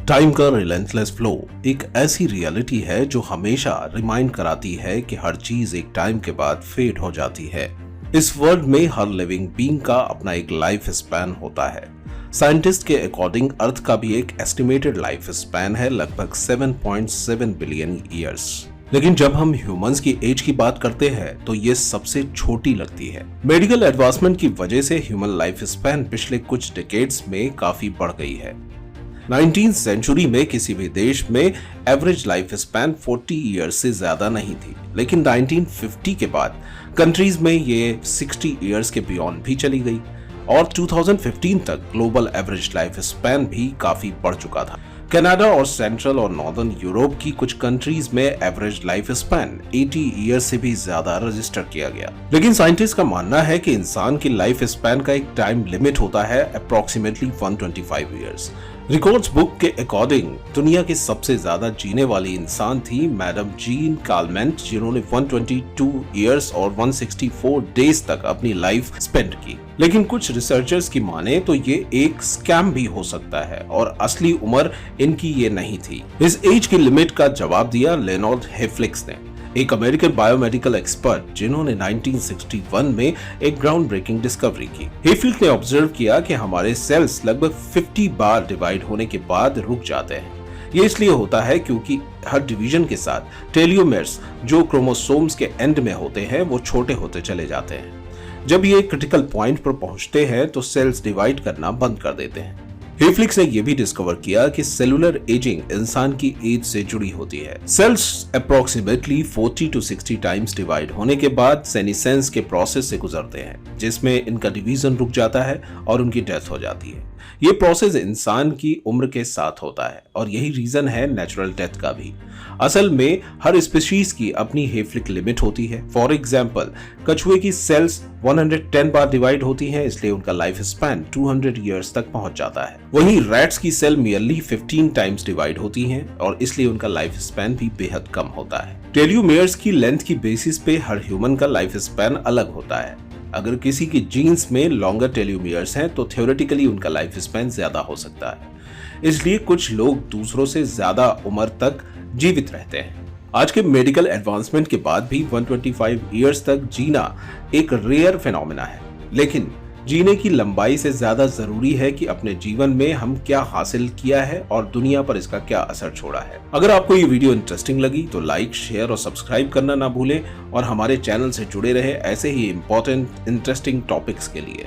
Time का relentless flow एक ऐसी रियलिटी है जो हमेशा रिमाइंड कराती है कि हर चीज एक टाइम के बाद फेड हो जाती है। इस वर्ल्ड में हर लिविंग बीइंग का अपना एक लाइफ स्पैन होता है। साइंटिस्ट के अकॉर्डिंग अर्थ का भी एक एस्टिमेटेड लाइफ स्पैन है, लगभग 7.7 बिलियन ईयर्स। लेकिन जब हम ह्यूमंस की एज की बात करते हैं तो ये सबसे छोटी लगती है। मेडिकल एडवांसमेंट की वजह से ह्यूमन लाइफ स्पैन पिछले कुछ डिकेड्स में काफी बढ़ गई है। 19th सेंचुरी में किसी भी देश में एवरेज लाइफ स्पैन 40 ईयर्स से ज्यादा नहीं थी, लेकिन 1950 के बाद कंट्रीज में ये 60 ईयर्स के बियॉन्ड भी चली गई और 2015 तक ग्लोबल एवरेज लाइफ स्पैन भी काफी बढ़ चुका था। कनाडा और सेंट्रल और नॉर्दर्न यूरोप की कुछ कंट्रीज में एवरेज लाइफ स्पैन 80 ईयर्स से भी ज्यादा रजिस्टर किया गया। लेकिन साइंटिस्ट का मानना है कि इंसान की लाइफ स्पैन का एक टाइम लिमिट होता है अप्रोक्सीमेटली 125 ईयर्स। रिकॉर्ड्स बुक के अकॉर्डिंग दुनिया की सबसे ज्यादा जीने वाली इंसान थी मैडम जीन कालमेंट, जिन्होंने 122 ईयर्स और 164 डेज तक अपनी लाइफ स्पेंड की। लेकिन कुछ रिसर्चर्स की माने तो ये एक स्कैम भी हो सकता है और असली उम्र इनकी ये नहीं थी। इस एज की लिमिट का जवाब दिया लेनॉर्ड हेफ्लिक्स ने, एक अमेरिकन बायोमेडिकल एक्सपर्ट जिन्होंने 1961 में एक ग्राउंड ब्रेकिंग डिस्कवरी की। हेफ्लिक्स ने ऑब्जर्व किया कि हमारे सेल्स लगभग 50 बार डिवाइड होने के बाद रुक जाते हैं। ये इसलिए होता है क्योंकि हर डिवीजन के साथ टेलोमेर्स जो क्रोमोसोम्स के एंड में होते हैं वो छोटे होते चले जाते हैं। जब ये क्रिटिकल पॉइंट पर पहुंचते हैं तो सेल्स डिवाइड करना बंद कर देते हैं। हेफ्लिक्स ने यह भी डिस्कवर किया कि सेलुलर एजिंग इंसान की एज से जुड़ी होती है। Cells approximately 40 to 60 times divide होने के बाद सेनिसेंस के प्रोसेस से गुजरते हैं, जिसमें इनका डिवीजन रुक जाता है और उनकी डेथ हो जाती है। ये प्रोसेस इंसान की उम्र के साथ होता है और यही रीजन है नेचुरल डेथ का भी। असल में हर स्पीशीज की अपनी हेफ्लिक लिमिट होती है। फॉर एग्जांपल, कछुए की सेल्स 110 बार डिवाइड होती हैं, इसलिए उनका लाइफ स्पैन 200 ईयर्स तक पहुंच जाता है। वहीं रैट्स की सेल मियरली 15 टाइम्स डिवाइड होती हैं और इसलिए उनका लाइफ स्पैन भी बेहद कम होता है। टेलोमेर्स की लेंथ की बेसिस पे हर ह्यूमन का लाइफ स्पैन अलग होता है। अगर किसी की जीन्स में लॉन्गर टेलोमेर्स हैं तो थ्योरेटिकली उनका लाइफ स्पैन ज्यादा हो सकता है, इसलिए कुछ लोग दूसरों से ज्यादा उम्र तक जीवित रहते हैं। आज के मेडिकल एडवांसमेंट के बाद भी 125 ईयर्स तक जीना एक रेयर फिनोमेना है, लेकिन जीने की लंबाई से ज्यादा जरूरी है कि अपने जीवन में हम क्या हासिल किया है और दुनिया पर इसका क्या असर छोड़ा है। अगर आपको ये वीडियो इंटरेस्टिंग लगी तो लाइक, शेयर और सब्सक्राइब करना ना भूलें और हमारे चैनल से जुड़े रहे ऐसे ही इंपॉर्टेंट इंटरेस्टिंग टॉपिक्स के लिए।